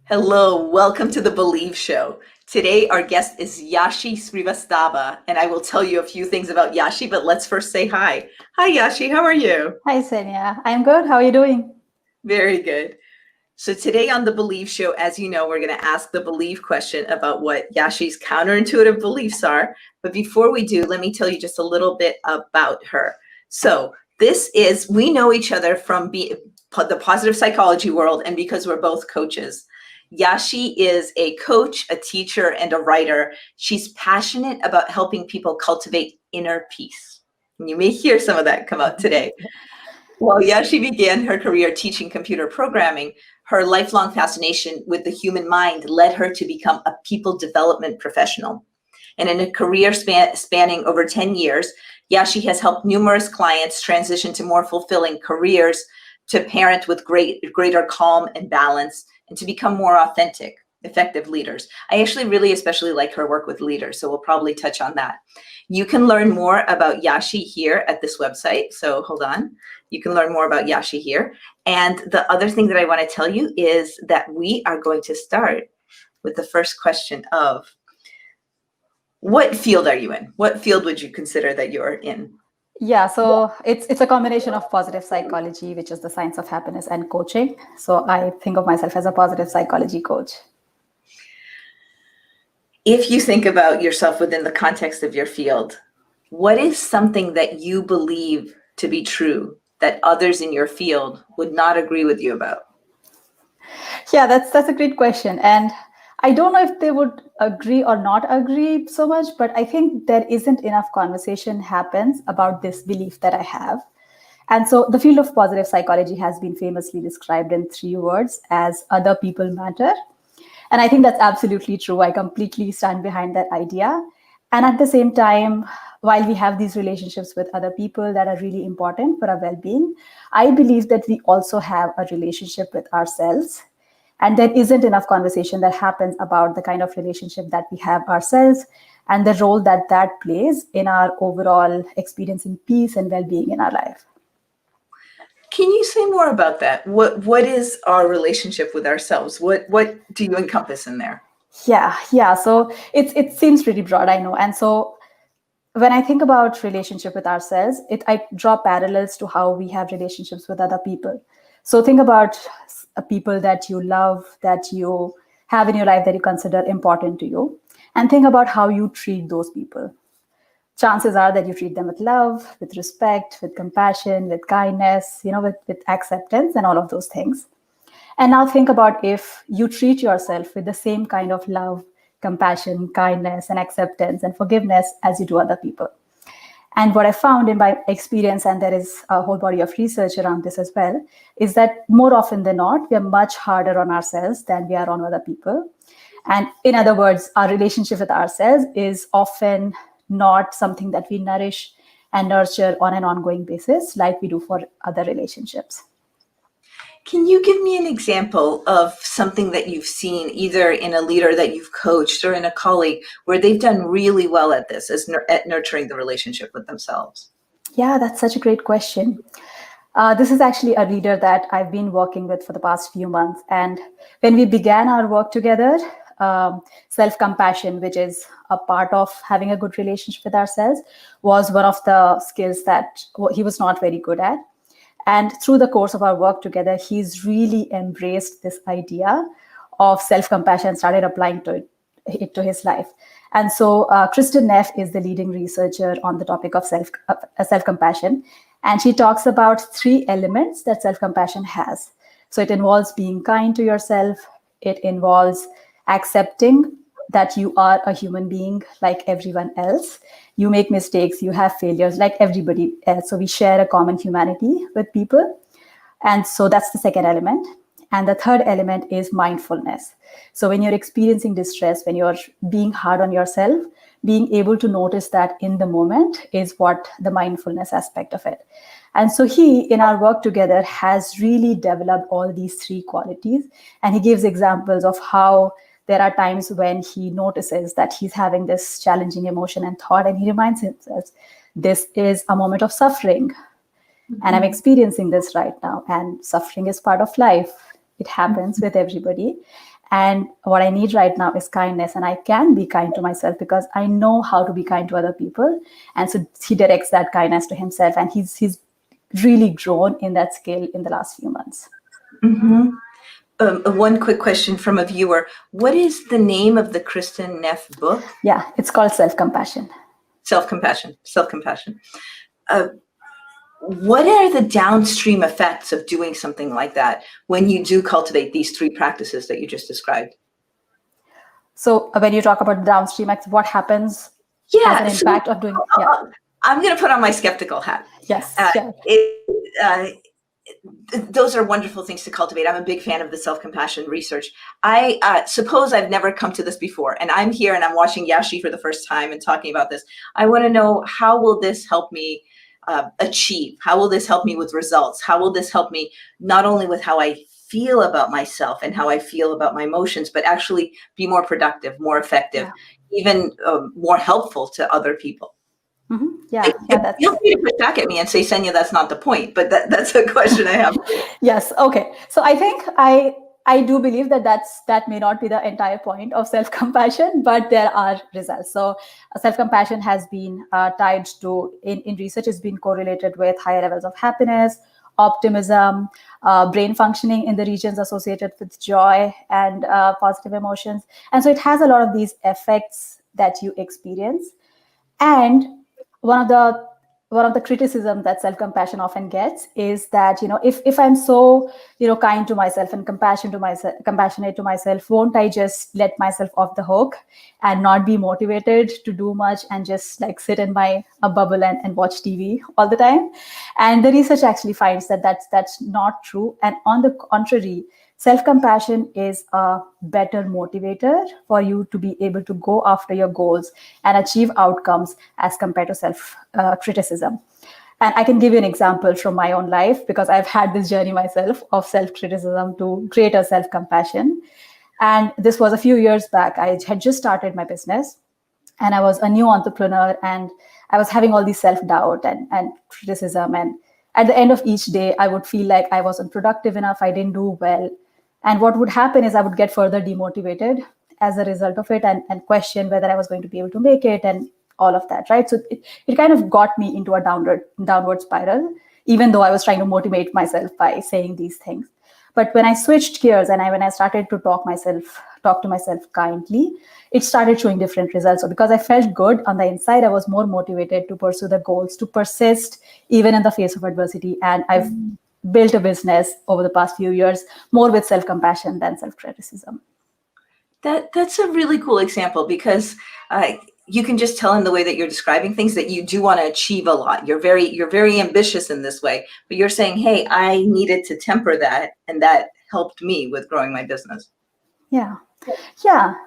Hello, welcome to the Believe Show. Today, our guest is Yashi Srivastava, and I will tell you a few things about Yashi, but let's first say hi. Hi, Yashi, how are you? Hi, Senia. I'm good. How are you doing? Very good. So today on the Believe Show, as you know, we're going to ask the Believe question about what Yashi's counterintuitive beliefs are. But before we do, let me tell you just a little bit about her. So we know each other from the positive psychology world, and because we're both coaches. Yashi is a coach, a teacher, and a writer. She's passionate about helping people cultivate inner peace. And you may hear some of that come out today. Well, Yashi began her career teaching computer programming. Her lifelong fascination with the human mind led her to become a people development professional. And in a career spanning over 10 years, Yashi has helped numerous clients transition to more fulfilling careers, to parent with greater calm and balance, and to become more authentic, effective leaders. I actually really especially like her work with leaders, so we'll probably touch on that. You can learn more about Yashi here at this website. So hold on. You can learn more about Yashi here. And the other thing that I want to tell you is that we are going to start with the first question of, what field are you in? What field would you consider that you're in? Yeah, so it's a combination of positive psychology, which is the science of happiness, and coaching. So I think of myself as a positive psychology coach. If you think about yourself within the context of your field, what is something that you believe to be true that others in your field would not agree with you about? Yeah, that's a great question. And I don't know if they would agree or not agree so much, but I think there isn't enough conversation happens about this belief that I have. And so the field of positive psychology has been famously described in 3 words as other people matter. And I think that's absolutely true. I completely stand behind that idea. And at the same time, while we have these relationships with other people that are really important for our well-being, I believe that we also have a relationship with ourselves. And there isn't enough conversation that happens about the kind of relationship that we have ourselves and the role that that plays in our overall experiencing peace and well-being in our life. Can you say more about that? What is our relationship with ourselves? What do you encompass in there? Yeah. So it seems pretty broad, I know. And so when I think about relationship with ourselves, I draw parallels to how we have relationships with other people. So think about people that you love, that you have in your life, that you consider important to you, and think about how you treat those people. Chances are that you treat them with love, with respect, with compassion, with kindness, with acceptance and all of those things. And now think about if you treat yourself with the same kind of love, compassion, kindness, and acceptance and forgiveness as you do other people. And what I found in my experience, and there is a whole body of research around this as well, is that more often than not, we are much harder on ourselves than we are on other people. And in other words, our relationship with ourselves is often not something that we nourish and nurture on an ongoing basis like we do for other relationships. Can you give me an example of something that you've seen either in a leader that you've coached or in a colleague where they've done really well at this, at nurturing the relationship with themselves? Yeah, that's such a great question. This is actually a leader that I've been working with for the past few months. And when we began our work together, self-compassion, which is a part of having a good relationship with ourselves, was one of the skills that he was not very good at. And through the course of our work together, he's really embraced this idea of self-compassion, started applying it to his life. And so Kristen Neff is the leading researcher on the topic of self-compassion. And she talks about 3 elements that self-compassion has. So it involves being kind to yourself. It involves accepting that you are a human being like everyone else. You make mistakes, you have failures like everybody else. So we share a common humanity with people. And so that's the second element. And the third element is mindfulness. So when you're experiencing distress, when you're being hard on yourself, being able to notice that in the moment is what the mindfulness aspect of it. And so he, in our work together, has really developed all these 3 qualities. And he gives examples of how there are times when he notices that he's having this challenging emotion and thought, and he reminds himself, this is a moment of suffering. And I'm experiencing this right now. And suffering is part of life. It happens with everybody. And what I need right now is kindness, and I can be kind to myself because I know how to be kind to other people. And so he directs that kindness to himself, and he's really grown in that skill in the last few months. Mm-hmm. One quick question from a viewer. What is the name of the Kristen Neff book? Yeah, it's called Self-Compassion. Self-Compassion. Self-Compassion. What are the downstream effects of doing something like that when you do cultivate these three practices that you just described? So when you talk about downstream acts, what happens as an impact of doing? Yeah. I'm going to put on my skeptical hat. Yes. Those are wonderful things to cultivate. I'm a big fan of the self-compassion research. I suppose I've never come to this before, and I'm here and I'm watching Yashi for the first time and talking about this. I want to know, how will this help me achieve? How will this help me with results? How will this help me not only with how I feel about myself and how I feel about my emotions, but actually be more productive, more effective, even more helpful to other people? Mm-hmm. Yeah, that's. Feel free to push back at me and say, Senya, that's not the point, but that's a question I have. Yes. Okay. So I think I do believe that may not be the entire point of self-compassion, but there are results. So self-compassion has been tied to, in research, has been correlated with higher levels of happiness, optimism, brain functioning in the regions associated with joy and positive emotions. And so it has a lot of these effects that you experience. And one of the criticism that self-compassion often gets is that, if I'm so, kind to myself and compassionate to myself, won't I just let myself off the hook and not be motivated to do much and just like sit in my bubble and watch TV all the time? And the research actually finds that that's not true. And on the contrary, self-compassion is a better motivator for you to be able to go after your goals and achieve outcomes as compared to self-criticism. And I can give you an example from my own life, because I've had this journey myself of self-criticism to greater self-compassion. And this was a few years back. I had just started my business, and I was a new entrepreneur, and I was having all these self-doubt and criticism. And at the end of each day, I would feel like I wasn't productive enough. I didn't do well. And what would happen is I would get further demotivated as a result of it, and question whether I was going to be able to make it and all of that, right? So it kind of got me into a downward spiral, even though I was trying to motivate myself by saying these things. But when I switched gears and when I started to talk to myself kindly, it started showing different results. So because I felt good on the inside, I was more motivated to pursue the goals, to persist even in the face of adversity. And I've built a business over the past few years more with self-compassion than self-criticism. That's a really cool example, because you can just tell in the way that you're describing things that you do want to achieve a lot. You're very ambitious in this way, but you're saying, hey, I needed to temper that, and that helped me with growing my business. Yeah.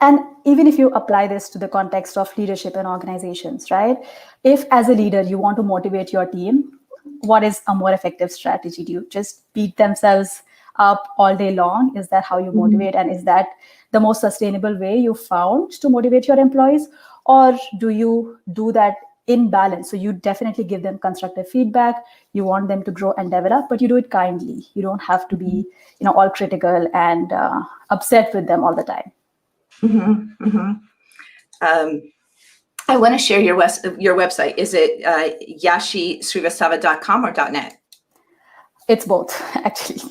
And even if you apply this to the context of leadership and organizations, right? If as a leader, you want to motivate your team, what is a more effective strategy? Do you just beat themselves up all day long? Is that how you motivate? And is that the most sustainable way you found to motivate your employees? Or do you do that in balance? So you definitely give them constructive feedback. You want them to grow and develop, but you do it kindly. You don't have to be, all critical and upset with them all the time. Mm-hmm, mm-hmm. I want to share your website. Is it Yashi.Srivastava.com or .net? It's both, actually.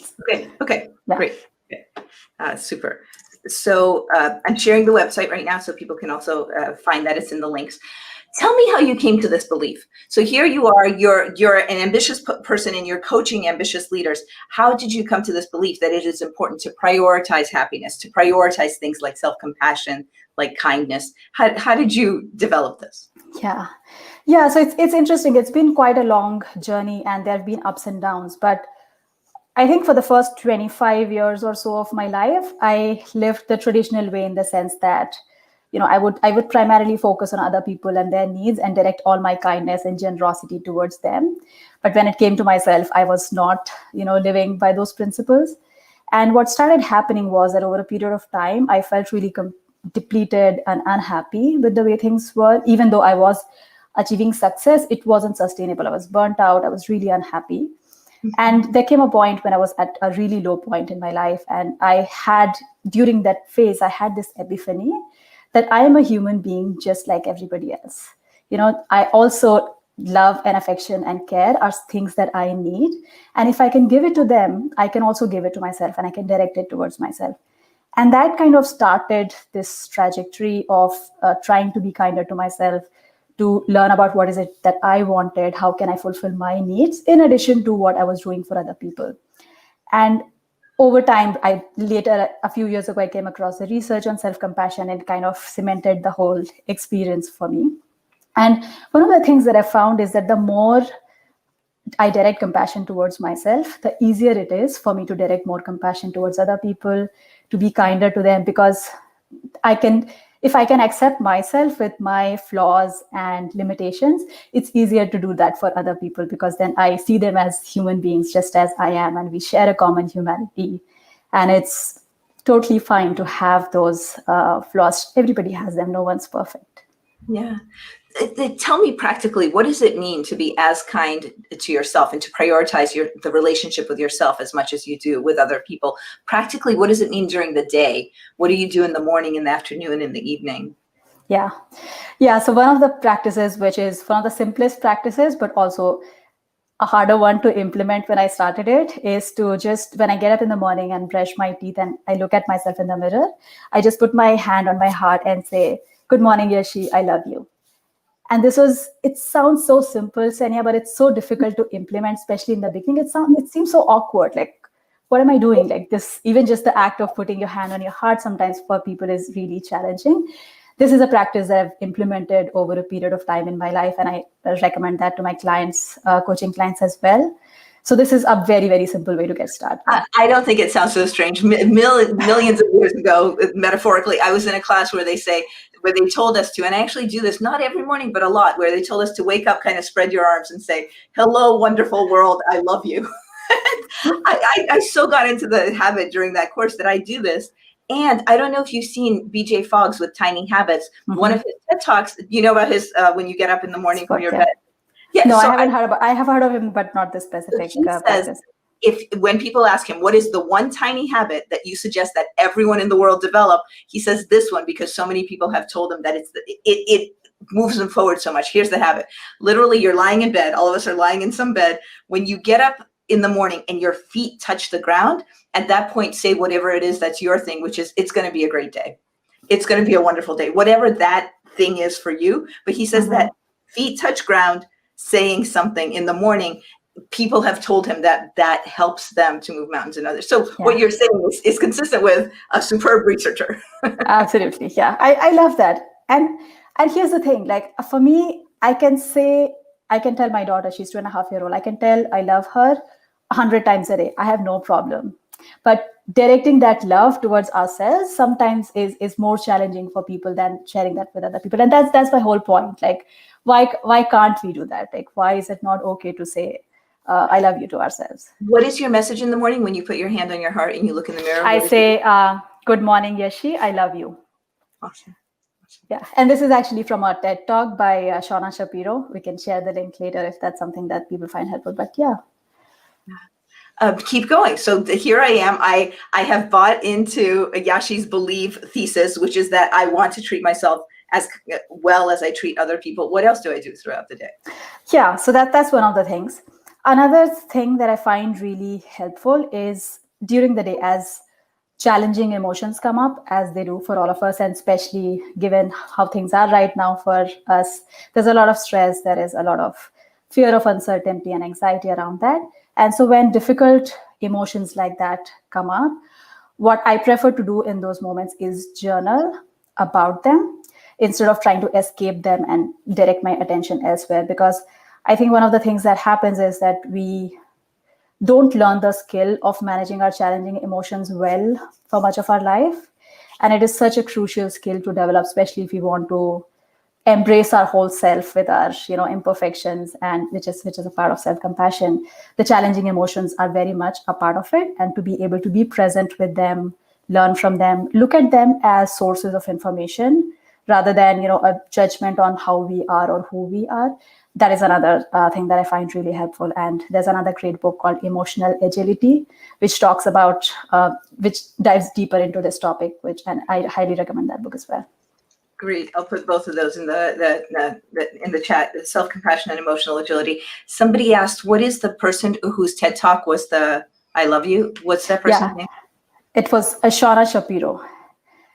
Okay, yeah. Great. Okay. Super. So I'm sharing the website right now, so people can also find that. It's in the links. Tell me how you came to this belief. So here you are, you're an ambitious person and you're coaching ambitious leaders. How did you come to this belief that it is important to prioritize happiness, to prioritize things like self-compassion, like kindness? How did you develop this? Yeah. So it's interesting. It's been quite a long journey, and there have been ups and downs. But I think for the first 25 years or so of my life, I lived the traditional way, in the sense that, I would primarily focus on other people and their needs and direct all my kindness and generosity towards them. But when it came to myself, I was not, living by those principles. And what started happening was that over a period of time, I felt really depleted and unhappy with the way things were. Even though I was achieving success, it wasn't sustainable. I was burnt out. I was really unhappy. And there came a point when I was at a really low point in my life. And during that phase, I had this epiphany that I am a human being just like everybody else. I also love and affection and care are things that I need. And if I can give it to them, I can also give it to myself and I can direct it towards myself. And that kind of started this trajectory of trying to be kinder to myself, to learn about what is it that I wanted, how can I fulfill my needs, in addition to what I was doing for other people. And over time, a few years ago, I came across the research on self-compassion and kind of cemented the whole experience for me. And one of the things that I found is that the more I direct compassion towards myself, the easier it is for me to direct more compassion towards other people, to be kinder to them, because if I can accept myself with my flaws and limitations, it's easier to do that for other people, because then I see them as human beings just as I am, and we share a common humanity. And it's totally fine to have those flaws. Everybody has them. No one's perfect. Yeah. Tell me practically, what does it mean to be as kind to yourself and to prioritize the relationship with yourself as much as you do with other people? Practically, what does it mean during the day? What do you do in the morning, in the afternoon, in the evening? Yeah. So one of the practices, which is one of the simplest practices, but also a harder one to implement when I started it, is to just, when I get up in the morning and brush my teeth and I look at myself in the mirror, I just put my hand on my heart and say, "Good morning, Yashi, I love you." And it sounds so simple, Senya, but it's so difficult to implement, especially in the beginning. It seems so awkward. Like, what am I doing? Like this, even just the act of putting your hand on your heart sometimes for people is really challenging. This is a practice that I've implemented over a period of time in my life, and I recommend that to my clients, coaching clients as well. So this is a very, very simple way to get started. I don't think it sounds so strange. Millions of years ago, metaphorically, I was in a class where they told us to, and I actually do this not every morning, but a lot, where they told us to wake up, kind of spread your arms and say, "Hello, wonderful world, I love you." I so got into the habit during that course that I do this. And I don't know if you've seen BJ Fogg's with Tiny Habits. Mm-hmm. One of his TED Talks, you know about his when you get up in the morning from your bed. Yeah, no, so I have heard of him, but not the specific practice. When people ask him, what is the one tiny habit that you suggest that everyone in the world develop? He says this one, because so many people have told him that it moves them forward so much. Here's the habit. Literally, you're lying in bed. All of us are lying in some bed. When you get up in the morning and your feet touch the ground, at that point, say whatever it is that's your thing, which is, it's going to be a great day. It's going to be a wonderful day, whatever that thing is for you. But he says that feet touch ground, saying something in the morning, people have told him that helps them to move mountains and others. So what you're saying is consistent with a superb researcher. Absolutely. Yeah. I love that. And here's the thing, like for me, I can tell my daughter, she's 2.5-year-old, I can tell I love her 100 times a day. I have no problem. But directing that love towards ourselves sometimes is more challenging for people than sharing that with other people. And that's my whole point. Like, why can't we do that? Like, why is it not okay to say I love you to ourselves? What is your message in the morning when you put your hand on your heart and you look in the mirror? I say, "Good morning, Yashi, I love you." Awesome. Yeah, and this is actually from a TED Talk by Shauna Shapiro. We can share the link later if that's something that people find helpful. But yeah. Keep going. So here I am. I have bought into Yashi's belief thesis, which is that I want to treat myself as well as I treat other people. What else do I do throughout the day? Yeah, so that's one of the things. Another thing that I find really helpful is during the day, as challenging emotions come up, as they do for all of us, and especially given how things are right now for us, there's a lot of stress, there is a lot of fear of uncertainty and anxiety around that. And so when difficult emotions like that come up, what I prefer to do in those moments is journal about them instead of trying to escape them and direct my attention elsewhere. Because I think one of the things that happens is that we don't learn the skill of managing our challenging emotions well for much of our life. And it is such a crucial skill to develop, especially if we want to embrace our whole self with our imperfections, and which is a part of self-compassion. The challenging emotions are very much a part of it, and to be able to be present with them, learn from them, look at them as sources of information rather than a judgment on how we are or who we are. that is another thing that I find really helpful. And there's another great book called Emotional Agility, which talks about, which dives deeper into this topic, and I highly recommend that book as well. Great. I'll put both of those in the chat. Self-compassion and emotional agility. Somebody asked, what is the person whose TED Talk was the I love you? What's that person's name? It was Ashana Shapiro.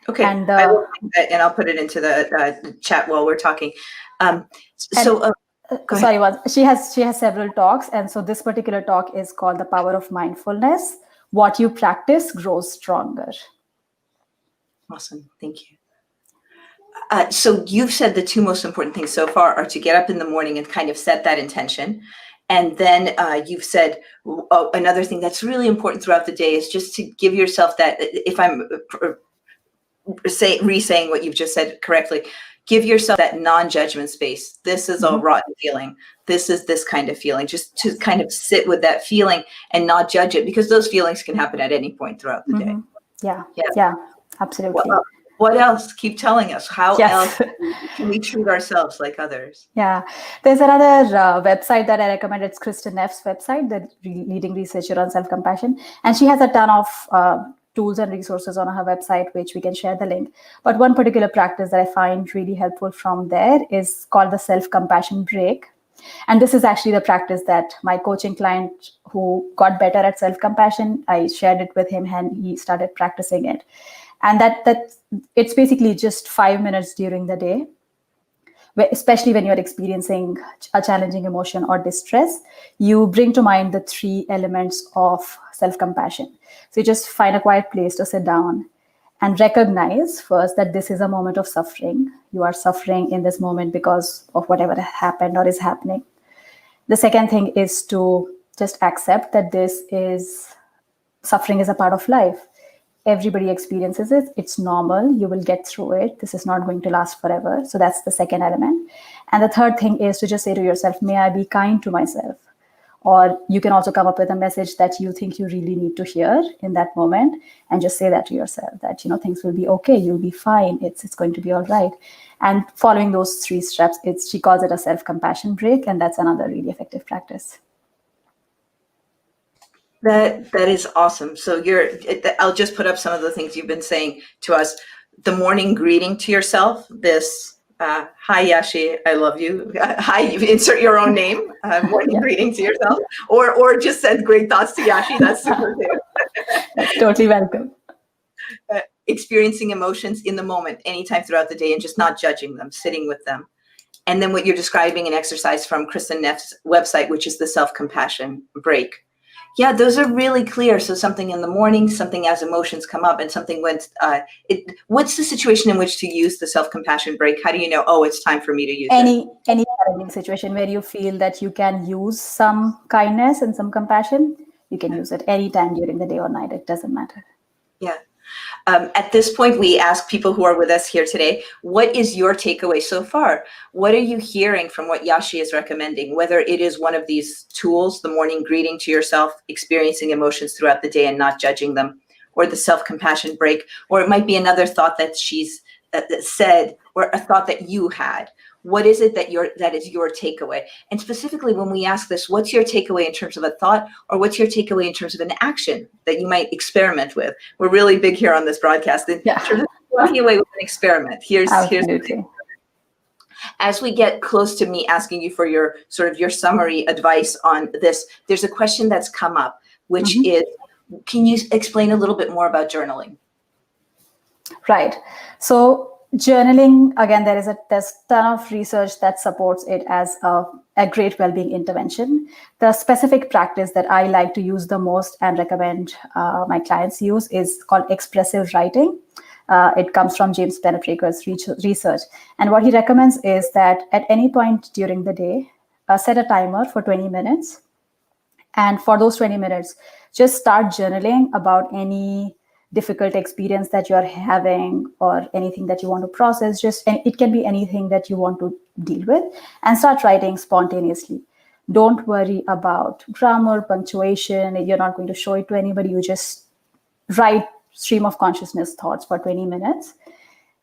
Okay, and I will link that, and I'll put it into the chat while we're talking. Sorry, she has several talks, and so this particular talk is called The Power of Mindfulness. What you practice grows stronger. Awesome, thank you. So you've said the two most important things so far are to get up in the morning and kind of set that intention. And then you've said another thing that's really important throughout the day is just to give yourself that, if I'm re-saying what you've just said correctly, give yourself that non-judgment space. This is a rotten feeling. This is this kind of feeling. Just to kind of sit with that feeling and not judge it, because those feelings can happen at any point throughout the day. Yeah, absolutely. What else? Keep telling us. How else can we treat ourselves like others? Yeah, there's another website that I recommend. It's Kristen Neff's website, the leading researcher on self-compassion. And she has a ton of tools and resources on her website, which we can share the link. But one particular practice that I find really helpful from there is called the self-compassion break. And this is actually the practice that my coaching client who got better at self-compassion, I shared it with him and he started practicing it. And that it's basically just 5 minutes during the day, especially when you're experiencing a challenging emotion or distress. You bring to mind the 3 elements of self-compassion. So you just find a quiet place to sit down and recognize first that this is a moment of suffering. You are suffering in this moment because of whatever happened or is happening. The second thing is to just accept that suffering is a part of life. Everybody experiences it. It's normal. You will get through it. This is not going to last forever. So that's the second element. And the third thing is to just say to yourself, may I be kind to myself? Or you can also come up with a message that you think you really need to hear in that moment and just say that to yourself, that, things will be okay. You'll be fine. It's going to be all right. And following those 3 steps, she calls it a self-compassion break. And that's another really effective practice. That is awesome. So I'll just put up some of the things you've been saying to us. The morning greeting to yourself, this, hi Yashi, I love you. Hi, insert your own name, morning greeting to yourself, or just send great thoughts to Yashi, that's super too. That's totally welcome. Experiencing emotions in the moment, anytime throughout the day, and just not judging them, sitting with them. And then what you're describing, an exercise from Kristen Neff's website, which is the self-compassion break. Yeah, those are really clear. So something in the morning, something as emotions come up, and something when, what's the situation in which to use the self-compassion break? How do you know, it's time for me to use it? Any challenging situation where you feel that you can use some kindness and some compassion, you can use it anytime during the day or night. It doesn't matter. Yeah. At this point, we ask people who are with us here today, what is your takeaway so far? What are you hearing from what Yashi is recommending, whether it is one of these tools, the morning greeting to yourself, experiencing emotions throughout the day and not judging them, or the self-compassion break, or it might be another thought that she's said, or a thought that you had. What is it that is your takeaway? And specifically when we ask this, what's your takeaway in terms of a thought, or what's your takeaway in terms of an action that you might experiment with? We're really big here on this broadcast. In terms of walking away with an experiment. Here's as we get close to me asking you for your summary advice on this, there's a question that's come up, which is, can you explain a little bit more about journaling? Right. So journaling, again, there's a ton of research that supports it as a great well-being intervention. The specific practice that I like to use the most and recommend my clients use is called expressive writing. It comes from James Pennetraker's research. And what he recommends is that at any point during the day, set a timer for 20 minutes. And for those 20 minutes, just start journaling about any difficult experience that you're having or anything that you want to process. It can be anything that you want to deal with, and start writing spontaneously. Don't worry about grammar, punctuation. You're not going to show it to anybody. You just write stream of consciousness thoughts for 20 minutes.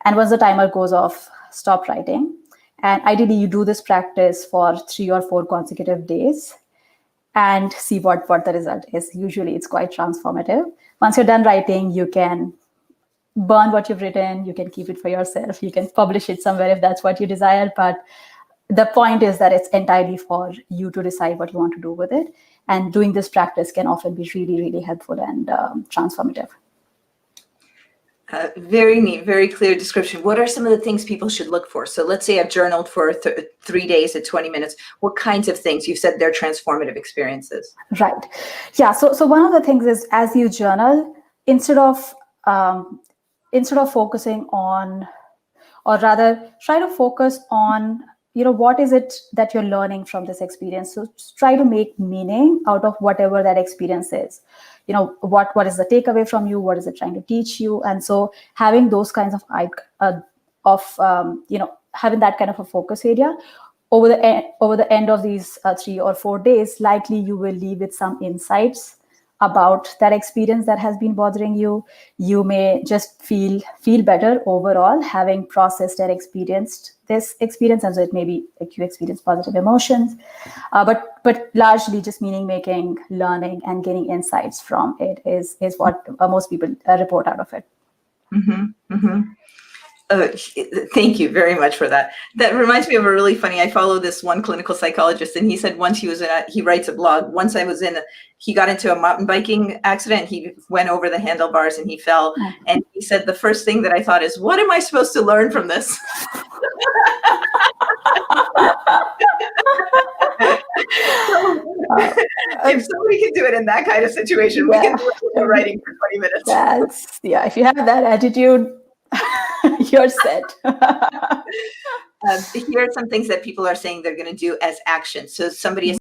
And once the timer goes off, stop writing And ideally, you do this practice for 3 or 4 consecutive days and see what the result is. Usually, it's quite transformative. Once you're done writing, you can burn what you've written, you can keep it for yourself, you can publish it somewhere if that's what you desire. But the point is that it's entirely for you to decide what you want to do with it. And doing this practice can often be really, really helpful and transformative. Very neat, very clear description. What are some of the things people should look for? So let's say I've journaled for 3 days at 20 minutes. What kinds of things? You said they're transformative experiences. Right. Yeah. So one of the things is, as you journal, instead of focusing on, or rather try to focus on, what is it that you're learning from this experience? So try to make meaning out of whatever that experience is. What is the takeaway from you? What is it trying to teach you? And so having those kinds of having that kind of a focus area over the end of these 3 or 4 days, likely you will leave with some insights about that experience that has been bothering you. You may just feel better overall, having processed and experienced this experience, and so it may be like you experience positive emotions, but largely just meaning making, learning, and getting insights from it is what most people report out of it. Mm-hmm, mm-hmm. Thank you very much for that. That reminds me of a really funny, I follow this one clinical psychologist, and he said once he writes a blog, once he got into a mountain biking accident, he went over the handlebars and he fell. And he said, the first thing that I thought is, what am I supposed to learn from this? If somebody can do it in that kind of situation, we can do it with writing for 20 minutes. If you have that attitude, you're set. Here are some things that people are saying they're going to do as action. So somebody is